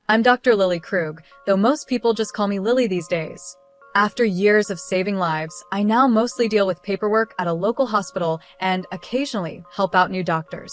I'm Dr. Lily Krug, though most people just call me Lily these days. After years of saving lives, I now mostly deal with paperwork at a local hospital and occasionally help out new doctors.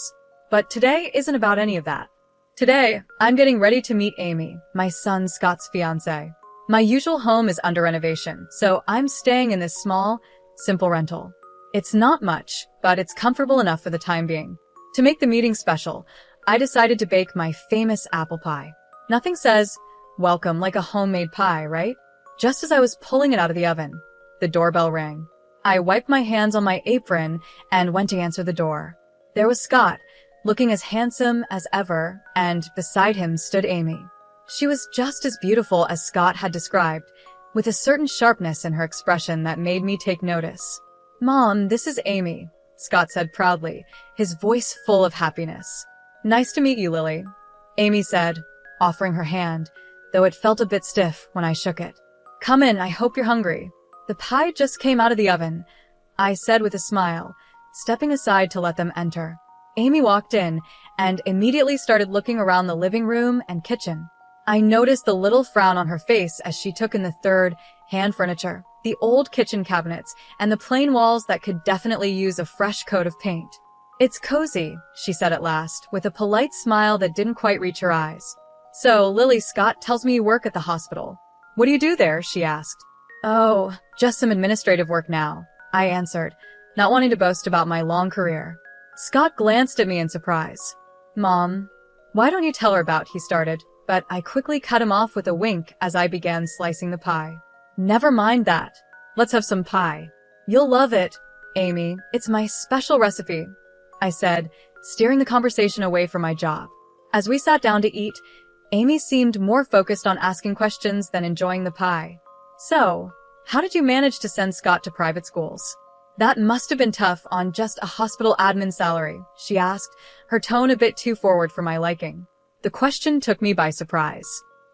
But today isn't about any of that. Today, I'm getting ready to meet Amy, my son Scott's fiancée. My usual home is under renovation, so I'm staying in this small, simple rental. It's not much, but it's comfortable enough for the time being. To make the meeting special, I decided to bake my famous apple pie. Nothing says, welcome like a homemade pie, right? Just as I was pulling it out of the oven, the doorbell rang. I wiped my hands on my apron and went to answer the door. There was Scott, looking as handsome as ever, and beside him stood Amy. She was just as beautiful as Scott had described, with a certain sharpness in her expression that made me take notice. "Mom, this is Amy," Scott said proudly, his voice full of happiness. "Nice to meet you, Lily," Amy said, offering her hand, though it felt a bit stiff when I shook it. "Come in, I hope you're hungry." "The pie just came out of the oven," I said with a smile, stepping aside to let them enter. Amy walked in and immediately started looking around the living room and kitchen. I noticed the little frown on her face as she took in the third-hand furniture, the old kitchen cabinets, and the plain walls that could definitely use a fresh coat of paint. "It's cozy," she said at last, with a polite smile that didn't quite reach her eyes. "So, Lily, Scott tells me you work at the hospital. What do you do there?" she asked. "Oh, just some administrative work now," I answered, not wanting to boast about my long career. Scott glanced at me in surprise. "Mom, why don't you tell her about," he started, but I quickly cut him off with a wink as I began slicing the pie. "Never mind that. Let's have some pie. You'll love it, Amy. It's my special recipe," I said, steering the conversation away from my job. As we sat down to eat, Amy seemed more focused on asking questions than enjoying the pie. "So, how did you manage to send Scott to private schools?" "That must have been tough on just a hospital admin salary," she asked, her tone a bit too forward for my liking. The question took me by surprise.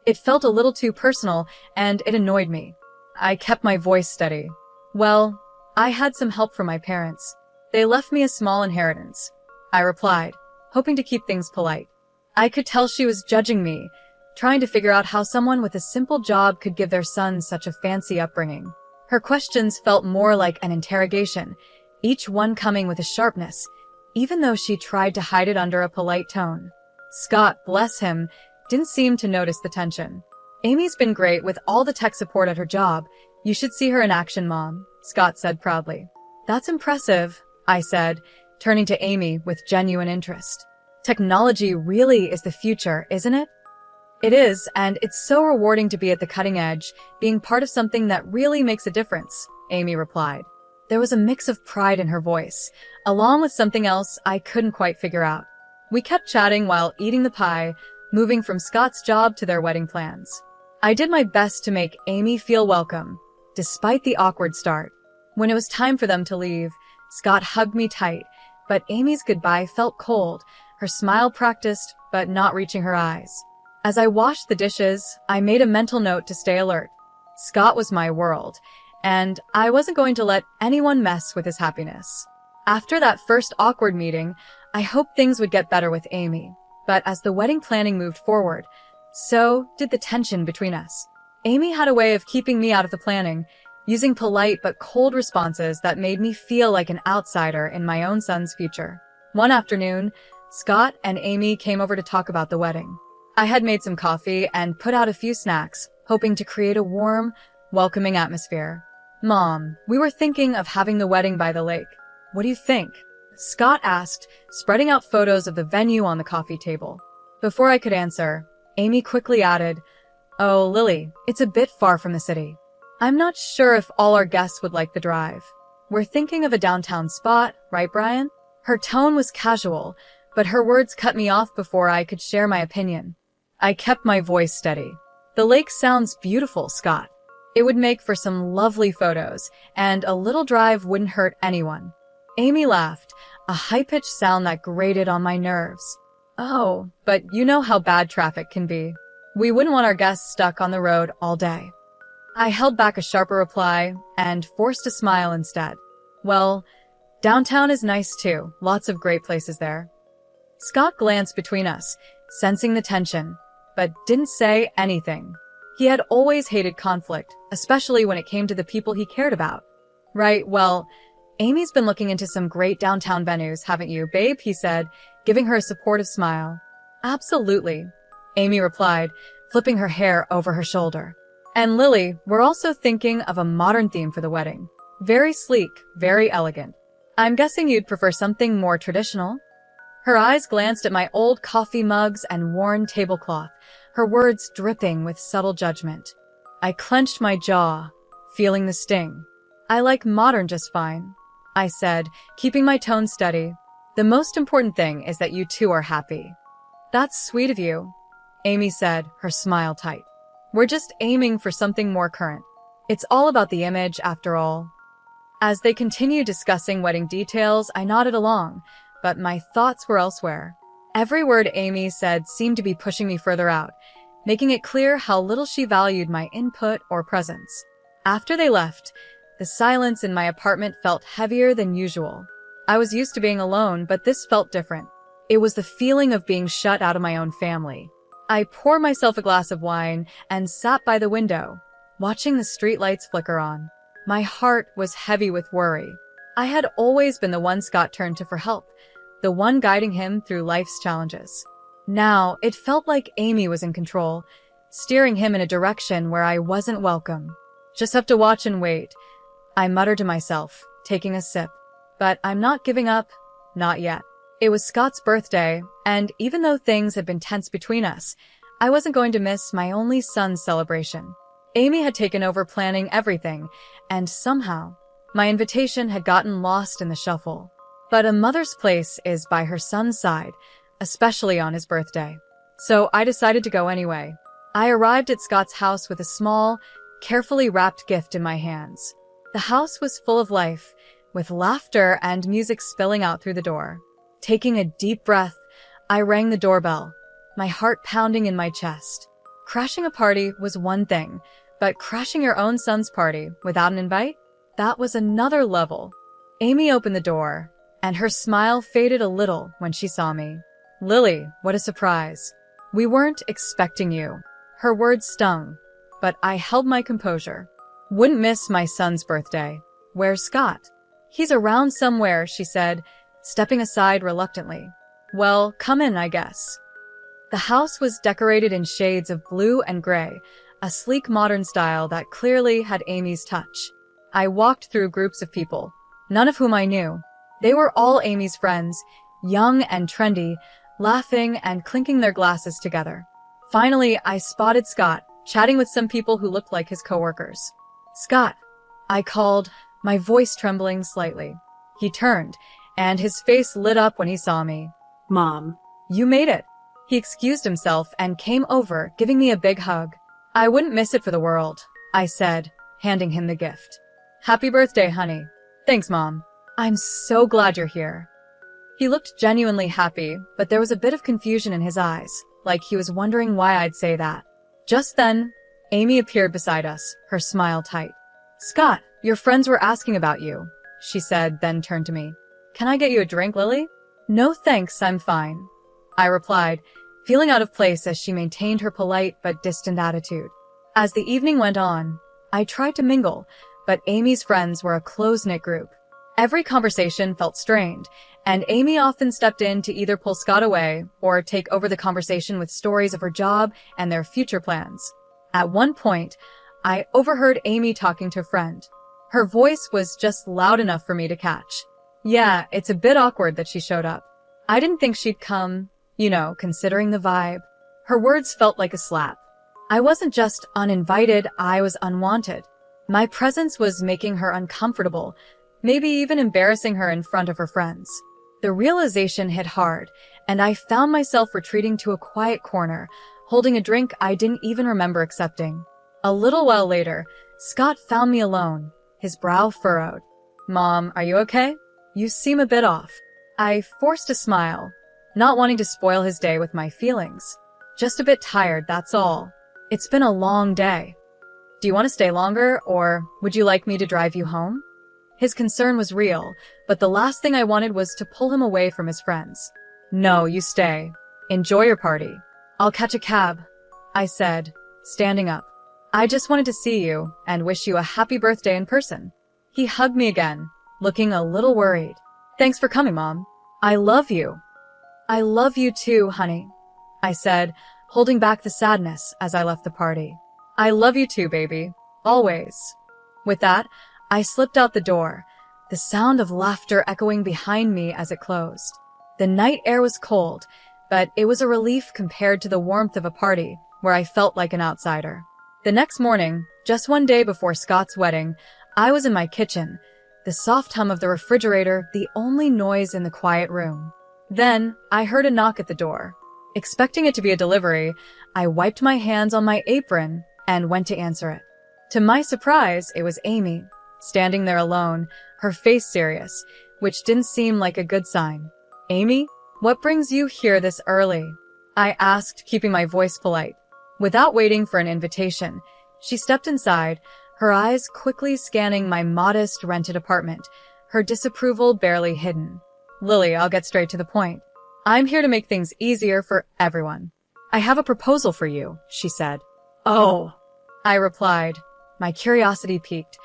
It felt a little too personal, and it annoyed me. I kept my voice steady. "Well, I had some help from my parents. They left me a small inheritance," I replied, hoping to keep things polite. I could tell she was judging me, trying to figure out how someone with a simple job could give their son such a fancy upbringing. Her questions felt more like an interrogation, each one coming with a sharpness, even though she tried to hide it under a polite tone. Scott, bless him, didn't seem to notice the tension. "Amy's been great with all the tech support at her job. You should see her in action, Mom," Scott said proudly. "That's impressive," I said, turning to Amy with genuine interest. "Technology really is the future, isn't it?" "It is, and it's so rewarding to be at the cutting edge, being part of something that really makes a difference," Amy replied. There was a mix of pride in her voice, along with something else I couldn't quite figure out. We kept chatting while eating the pie, moving from Scott's job to their wedding plans. I did my best to make Amy feel welcome, despite the awkward start. When it was time for them to leave, Scott hugged me tight, but Amy's goodbye felt cold, her smile practiced, but not reaching her eyes. As I washed the dishes, I made a mental note to stay alert. Scott was my world, and I wasn't going to let anyone mess with his happiness. After that first awkward meeting, I hoped things would get better with Amy, but as the wedding planning moved forward, so did the tension between us. Amy had a way of keeping me out of the planning, using polite but cold responses that made me feel like an outsider in my own son's future. One afternoon, Scott and Amy came over to talk about the wedding. I had made some coffee and put out a few snacks, hoping to create a warm, welcoming atmosphere. "Mom, we were thinking of having the wedding by the lake. What do you think?" Scott asked, spreading out photos of the venue on the coffee table. Before I could answer, Amy quickly added, "Oh, Lily, it's a bit far from the city. I'm not sure if all our guests would like the drive. We're thinking of a downtown spot, right, Brian?" Her tone was casual, but her words cut me off before I could share my opinion. I kept my voice steady. "The lake sounds beautiful, Scott. It would make for some lovely photos, and a little drive wouldn't hurt anyone." Amy laughed, a high-pitched sound that grated on my nerves. "Oh, but you know how bad traffic can be. We wouldn't want our guests stuck on the road all day." I held back a sharper reply and forced a smile instead. "Well, downtown is nice too. Lots of great places there." Scott glanced between us, sensing the tension, but didn't say anything. He had always hated conflict, especially when it came to the people he cared about. Right, well, Amy's been looking into some great downtown venues, haven't you, babe? He said, giving her a supportive smile. Absolutely, Amy replied, flipping her hair over her shoulder. And Lily, we're also thinking of a modern theme for the wedding. Very sleek, very elegant. I'm guessing you'd prefer something more traditional? Her eyes glanced at my old coffee mugs and worn tablecloth, her words dripping with subtle judgment. I clenched my jaw, feeling the sting. I like modern just fine, I said, keeping my tone steady. The most important thing is that you two are happy. That's sweet of you, Amy said, her smile tight. We're just aiming for something more current. It's all about the image, after all. As they continued discussing wedding details, I nodded along, but my thoughts were elsewhere. Every word Amy said seemed to be pushing me further out, making it clear how little she valued my input or presence. After they left, the silence in my apartment felt heavier than usual. I was used to being alone, but this felt different. It was the feeling of being shut out of my own family. I poured myself a glass of wine and sat by the window, watching the streetlights flicker on. My heart was heavy with worry. I had always been the one Scott turned to for help, the one guiding him through life's challenges. Now, it felt like Amy was in control, steering him in a direction where I wasn't welcome. Just have to watch and wait, I muttered to myself, taking a sip. But I'm not giving up, not yet. It was Scott's birthday, and even though things had been tense between us, I wasn't going to miss my only son's celebration. Amy had taken over planning everything, and somehow, my invitation had gotten lost in the shuffle. But a mother's place is by her son's side, especially on his birthday. So I decided to go anyway. I arrived at Scott's house with a small, carefully wrapped gift in my hands. The house was full of life, with laughter and music spilling out through the door. Taking a deep breath, I rang the doorbell, my heart pounding in my chest. Crashing a party was one thing, but crashing your own son's party without an invite? That was another level. Amy opened the door, and her smile faded a little when she saw me. Lily, what a surprise. We weren't expecting you. Her words stung, but I held my composure. Wouldn't miss my son's birthday. Where's Scott? He's around somewhere, she said, stepping aside reluctantly. Well, come in, I guess. The house was decorated in shades of blue and gray, a sleek modern style that clearly had Amy's touch. I walked through groups of people, none of whom I knew. They were all Amy's friends, young and trendy, laughing and clinking their glasses together. Finally, I spotted Scott, chatting with some people who looked like his coworkers. Scott, I called, my voice trembling slightly. He turned, and his face lit up when he saw me. Mom. You made it. He excused himself and came over, giving me a big hug. I wouldn't miss it for the world, I said, handing him the gift. Happy birthday, honey. Thanks, Mom. I'm so glad you're here. He looked genuinely happy, but there was a bit of confusion in his eyes, like he was wondering why I'd say that. Just then, Amy appeared beside us, her smile tight. Scott, your friends were asking about you, she said, then turned to me. Can I get you a drink, Lily? No thanks, I'm fine, I replied, feeling out of place as she maintained her polite but distant attitude. As the evening went on, I tried to mingle, but Amy's friends were a close-knit group. Every conversation felt strained, and Amy often stepped in to either pull Scott away or take over the conversation with stories of her job and their future plans. At one point, I overheard Amy talking to a friend. Her voice was just loud enough for me to catch. Yeah, it's a bit awkward that she showed up. I didn't think she'd come, considering the vibe. Her words felt like a slap. I wasn't just uninvited, I was unwanted. My presence was making her uncomfortable, maybe even embarrassing her in front of her friends. The realization hit hard, and I found myself retreating to a quiet corner, holding a drink I didn't even remember accepting. A little while later, Scott found me alone, his brow furrowed. Mom, are you okay? You seem a bit off. I forced a smile, not wanting to spoil his day with my feelings. Just a bit tired, that's all. It's been a long day. Do you want to stay longer, or would you like me to drive you home? His concern was real, but the last thing I wanted was to pull him away from his friends. No, you stay. Enjoy your party. I'll catch a cab, I said, standing up. I just wanted to see you and wish you a happy birthday in person. He hugged me again, looking a little worried. Thanks for coming, Mom. I love you. I love you too, honey, I said, holding back the sadness as I left the party. I love you too, baby. Always. With that, I slipped out the door, the sound of laughter echoing behind me as it closed. The night air was cold, but it was a relief compared to the warmth of a party where I felt like an outsider. The next morning, just one day before Scott's wedding, I was in my kitchen, the soft hum of the refrigerator the only noise in the quiet room. Then, I heard a knock at the door. Expecting it to be a delivery, I wiped my hands on my apron and went to answer it. To my surprise, it was Amy, standing there alone, her face serious, which didn't seem like a good sign. Amy, what brings you here this early? I asked, keeping my voice polite. Without waiting for an invitation, she stepped inside, her eyes quickly scanning my modest rented apartment, her disapproval barely hidden. Lily, I'll get straight to the point. I'm here to make things easier for everyone. I have a proposal for you, she said. Oh, I replied, my curiosity piqued,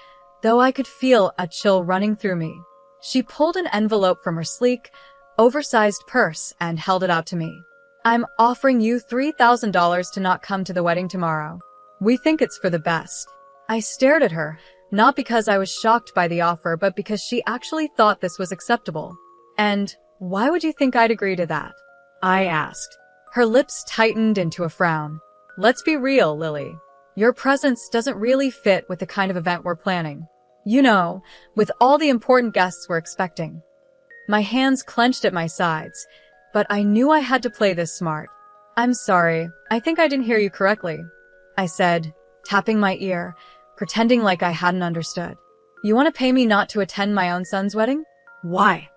though I could feel a chill running through me. She pulled an envelope from her sleek, oversized purse and held it out to me. I'm offering you $3,000 to not come to the wedding tomorrow. We think it's for the best. I stared at her, not because I was shocked by the offer, but because she actually thought this was acceptable. And why would you think I'd agree to that? I asked. Her lips tightened into a frown. Let's be real, Lily. Your presence doesn't really fit with the kind of event we're planning. You know, with all the important guests we're expecting. My hands clenched at my sides, but I knew I had to play this smart. I'm sorry, I think I didn't hear you correctly, I said, tapping my ear, pretending like I hadn't understood. You want to pay me not to attend my own son's wedding? Why?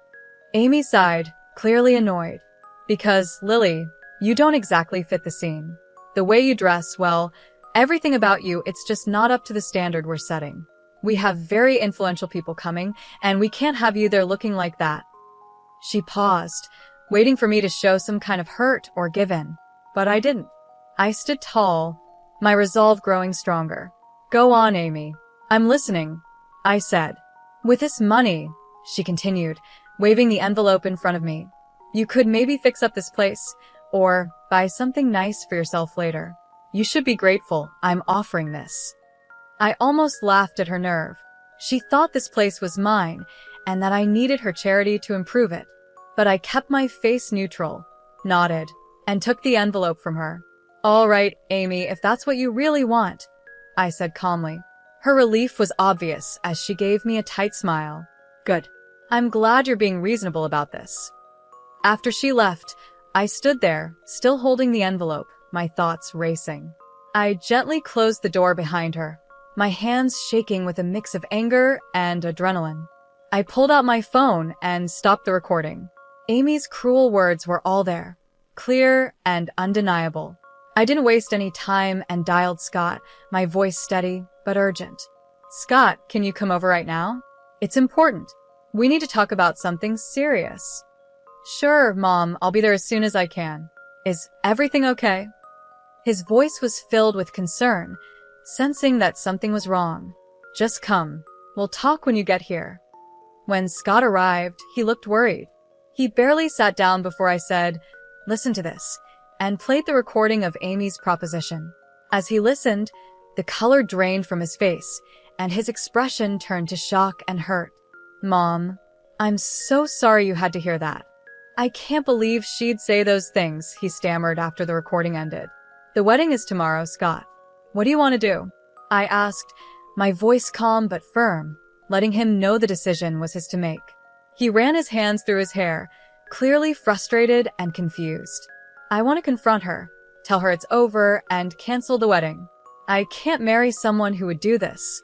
Amy sighed, clearly annoyed. Because, Lily, you don't exactly fit the scene. The way you dress, well, everything about you, it's just not up to the standard we're setting. We have very influential people coming, and we can't have you there looking like that. She paused, waiting for me to show some kind of hurt or give in. But I didn't. I stood tall, my resolve growing stronger. Go on, Amy. I'm listening, I said. With this money, she continued, waving the envelope in front of me, you could maybe fix up this place, or buy something nice for yourself later. You should be grateful I'm offering this. I almost laughed at her nerve. She thought this place was mine, and that I needed her charity to improve it. But I kept my face neutral, nodded, and took the envelope from her. All right, Amy, if that's what you really want, I said calmly. Her relief was obvious as she gave me a tight smile. Good. I'm glad you're being reasonable about this. After she left, I stood there, still holding the envelope, my thoughts racing. I gently closed the door behind her, my hands shaking with a mix of anger and adrenaline. I pulled out my phone and stopped the recording. Amy's cruel words were all there, clear and undeniable. I didn't waste any time and dialed Scott, my voice steady but urgent. Scott, can you come over right now? It's important. We need to talk about something serious. Sure, Mom, I'll be there as soon as I can. Is everything okay? His voice was filled with concern, sensing that something was wrong. Just come. We'll talk when you get here. When Scott arrived, he looked worried. He barely sat down before I said, listen to this, and played the recording of Amy's proposition. As he listened, the color drained from his face, and his expression turned to shock and hurt. Mom, I'm so sorry you had to hear that. I can't believe she'd say those things, he stammered after the recording ended. The wedding is tomorrow, Scott. What do you want to do? I asked, my voice calm but firm, letting him know the decision was his to make. He ran his hands through his hair, clearly frustrated and confused. I want to confront her, tell her it's over, and cancel the wedding. I can't marry someone who would do this.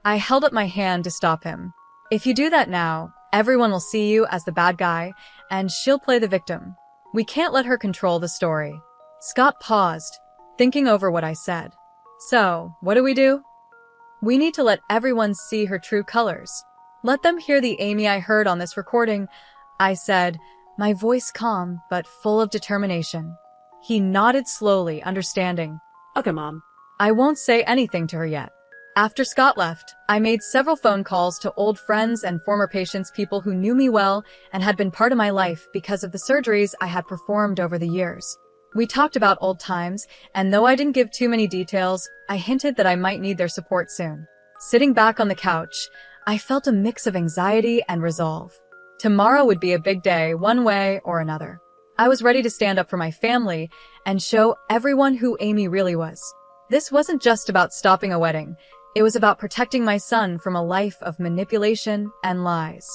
I held up my hand to stop him. If you do that now, everyone will see you as the bad guy, and she'll play the victim. We can't let her control the story. Scott paused, thinking over what I said. So, what do we do? We need to let everyone see her true colors. Let them hear the Amy I heard on this recording, I said, my voice calm but full of determination. He nodded slowly, understanding. Okay, Mom. I won't say anything to her yet. After Scott left, I made several phone calls to old friends and former patients, people who knew me well and had been part of my life because of the surgeries I had performed over the years. We talked about old times, and though I didn't give too many details, I hinted that I might need their support soon. Sitting back on the couch, I felt a mix of anxiety and resolve. Tomorrow would be a big day, one way or another. I was ready to stand up for my family and show everyone who Amy really was. This wasn't just about stopping a wedding. It was about protecting my son from a life of manipulation and lies.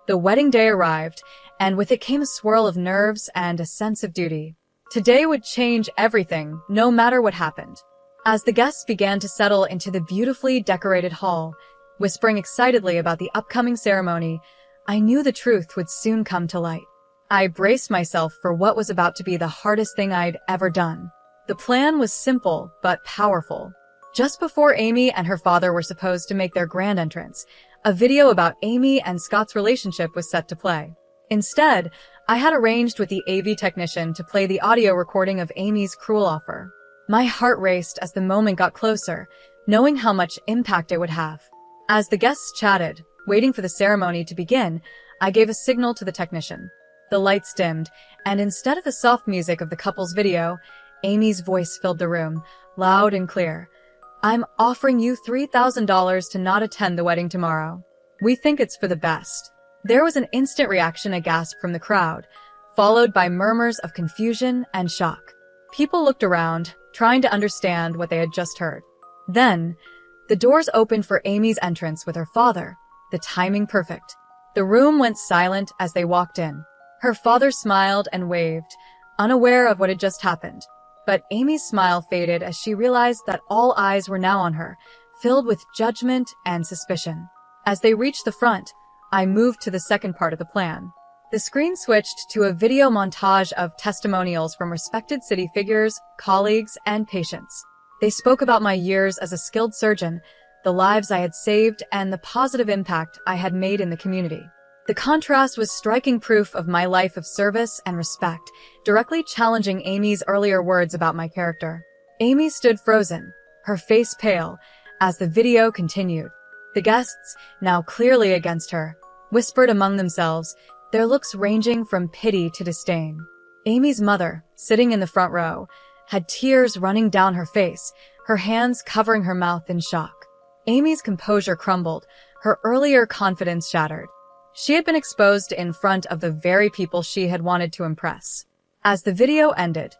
The wedding day arrived, and with it came a swirl of nerves and a sense of duty. Today would change everything, no matter what happened. As the guests began to settle into the beautifully decorated hall, whispering excitedly about the upcoming ceremony, I knew the truth would soon come to light. I braced myself for what was about to be the hardest thing I'd ever done. The plan was simple, but powerful. Just before Amy and her father were supposed to make their grand entrance, a video about Amy and Scott's relationship was set to play. Instead, I had arranged with the AV technician to play the audio recording of Amy's cruel offer. My heart raced as the moment got closer, knowing how much impact it would have. As the guests chatted, waiting for the ceremony to begin, I gave a signal to the technician. The lights dimmed, and instead of the soft music of the couple's video, Amy's voice filled the room, loud and clear. I'm offering you $3,000 to not attend the wedding tomorrow. We think it's for the best. There was an instant reaction, a gasp from the crowd, followed by murmurs of confusion and shock. People looked around, trying to understand what they had just heard. Then, the doors opened for Amy's entrance with her father, the timing perfect. The room went silent as they walked in. Her father smiled and waved, unaware of what had just happened. But Amy's smile faded as she realized that all eyes were now on her, filled with judgment and suspicion. As they reached the front, I moved to the second part of the plan. The screen switched to a video montage of testimonials from respected city figures, colleagues, and patients. They spoke about my years as a skilled surgeon, the lives I had saved, and the positive impact I had made in the community. The contrast was striking proof of my life of service and respect, directly challenging Amy's earlier words about my character. Amy stood frozen, her face pale, as the video continued. The guests, now clearly against her, whispered among themselves, their looks ranging from pity to disdain. Amy's mother, sitting in the front row, had tears running down her face, her hands covering her mouth in shock. Amy's composure crumbled, her earlier confidence shattered. She had been exposed in front of the very people she had wanted to impress. As the video ended,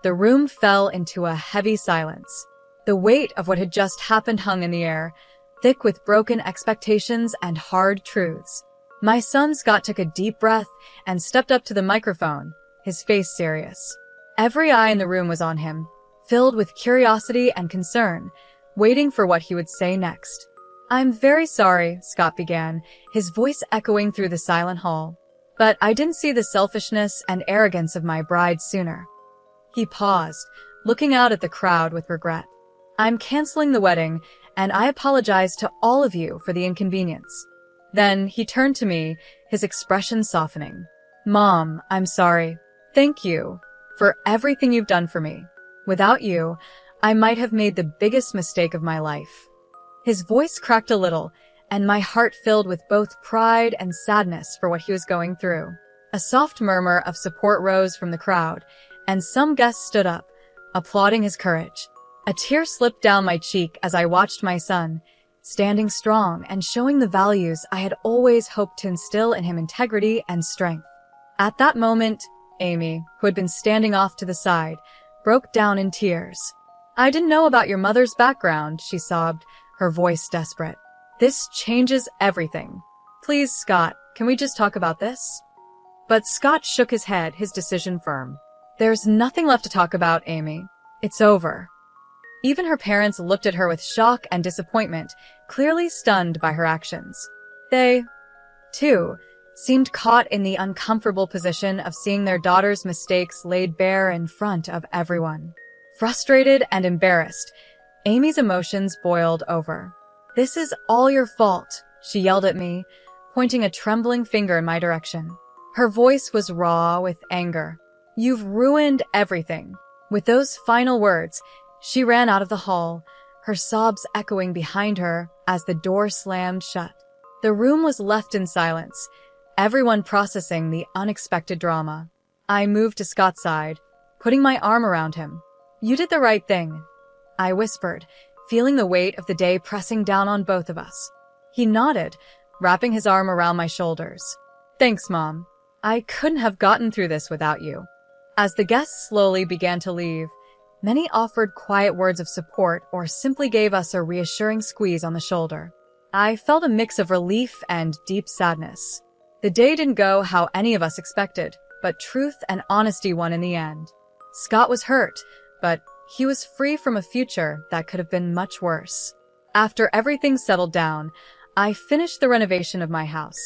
the room fell into a heavy silence. The weight of what had just happened hung in the air, thick with broken expectations and hard truths. My son Scott took a deep breath and stepped up to the microphone, his face serious. Every eye in the room was on him, filled with curiosity and concern, waiting for what he would say next. I'm very sorry, Scott began, his voice echoing through the silent hall. But I didn't see the selfishness and arrogance of my bride sooner. He paused, looking out at the crowd with regret. I'm canceling the wedding, and I apologize to all of you for the inconvenience. Then he turned to me, his expression softening. Mom, I'm sorry. Thank you for everything you've done for me. Without you, I might have made the biggest mistake of my life. His voice cracked a little, and my heart filled with both pride and sadness for what he was going through. A soft murmur of support rose from the crowd, and some guests stood up, applauding his courage. A tear slipped down my cheek as I watched my son, standing strong and showing the values I had always hoped to instill in him: integrity and strength. At that moment, Amy, who had been standing off to the side, broke down in tears. I didn't know about your mother's background, she sobbed, her voice desperate. This changes everything. Please, Scott, can we just talk about this? But Scott shook his head, his decision firm. There's nothing left to talk about, Amy. It's over. Even her parents looked at her with shock and disappointment, clearly stunned by her actions. They, too, seemed caught in the uncomfortable position of seeing their daughter's mistakes laid bare in front of everyone. Frustrated and embarrassed, Amy's emotions boiled over. This is all your fault, she yelled at me, pointing a trembling finger in my direction. Her voice was raw with anger. You've ruined everything. With those final words, she ran out of the hall, her sobs echoing behind her as the door slammed shut. The room was left in silence, everyone processing the unexpected drama. I moved to Scott's side, putting my arm around him. "You did the right thing," I whispered, feeling the weight of the day pressing down on both of us. He nodded, wrapping his arm around my shoulders. "Thanks, Mom. I couldn't have gotten through this without you." As the guests slowly began to leave, many offered quiet words of support or simply gave us a reassuring squeeze on the shoulder. I felt a mix of relief and deep sadness. The day didn't go how any of us expected, but truth and honesty won in the end. Scott was hurt, but he was free from a future that could have been much worse. After everything settled down, I finished the renovation of my house.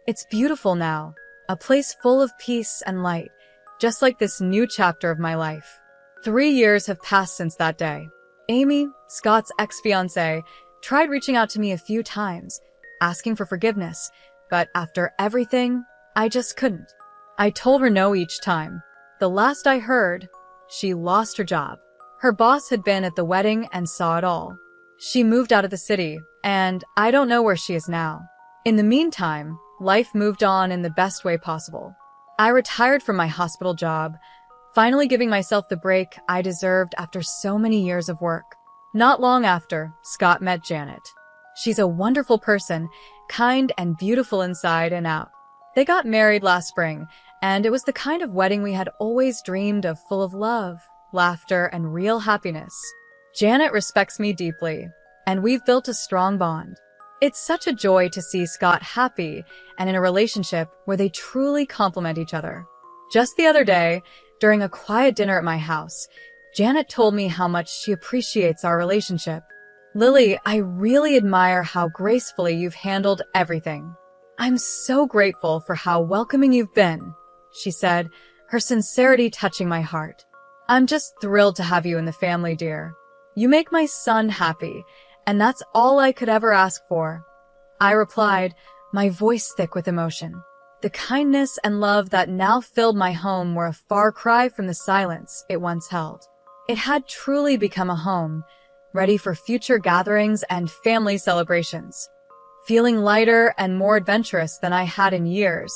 It's beautiful now, a place full of peace and light, just like this new chapter of my life. 3 years have passed since that day. Amy, Scott's ex-fiancée, tried reaching out to me a few times, asking for forgiveness, but after everything, I just couldn't. I told her no each time. The last I heard, she lost her job. Her boss had been at the wedding and saw it all. She moved out of the city, and I don't know where she is now. In the meantime, life moved on in the best way possible. I retired from my hospital job, finally giving myself the break I deserved after so many years of work. Not long after, Scott met Janet. She's a wonderful person, kind and beautiful inside and out. They got married last spring, and it was the kind of wedding we had always dreamed of, full of love, laughter, and real happiness. Janet respects me deeply, and we've built a strong bond. It's such a joy to see Scott happy and in a relationship where they truly complement each other. Just the other day, during a quiet dinner at my house, Janet told me how much she appreciates our relationship. "Lily, I really admire how gracefully you've handled everything. I'm so grateful for how welcoming you've been," she said, her sincerity touching my heart. "I'm just thrilled to have you in the family, dear. You make my son happy, and that's all I could ever ask for," I replied, my voice thick with emotion. The kindness and love that now filled my home were a far cry from the silence it once held. It had truly become a home, ready for future gatherings and family celebrations. Feeling lighter and more adventurous than I had in years,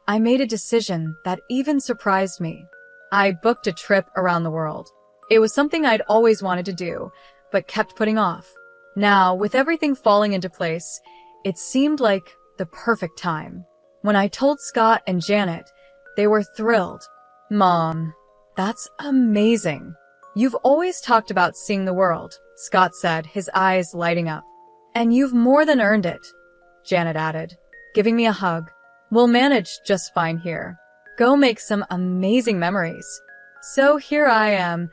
I made a decision that even surprised me. I booked a trip around the world. It was something I'd always wanted to do, but kept putting off. Now, with everything falling into place, it seemed like the perfect time. When I told Scott and Janet, they were thrilled. "Mom, that's amazing. You've always talked about seeing the world," Scott said, his eyes lighting up. "And you've more than earned it," Janet added, giving me a hug. "We'll manage just fine here. Go make some amazing memories." So here I am,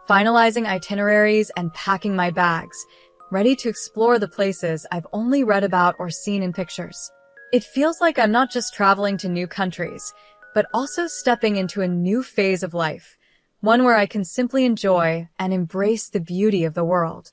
finalizing itineraries and packing my bags, ready to explore the places I've only read about or seen in pictures. It feels like I'm not just traveling to new countries, but also stepping into a new phase of life, one where I can simply enjoy and embrace the beauty of the world.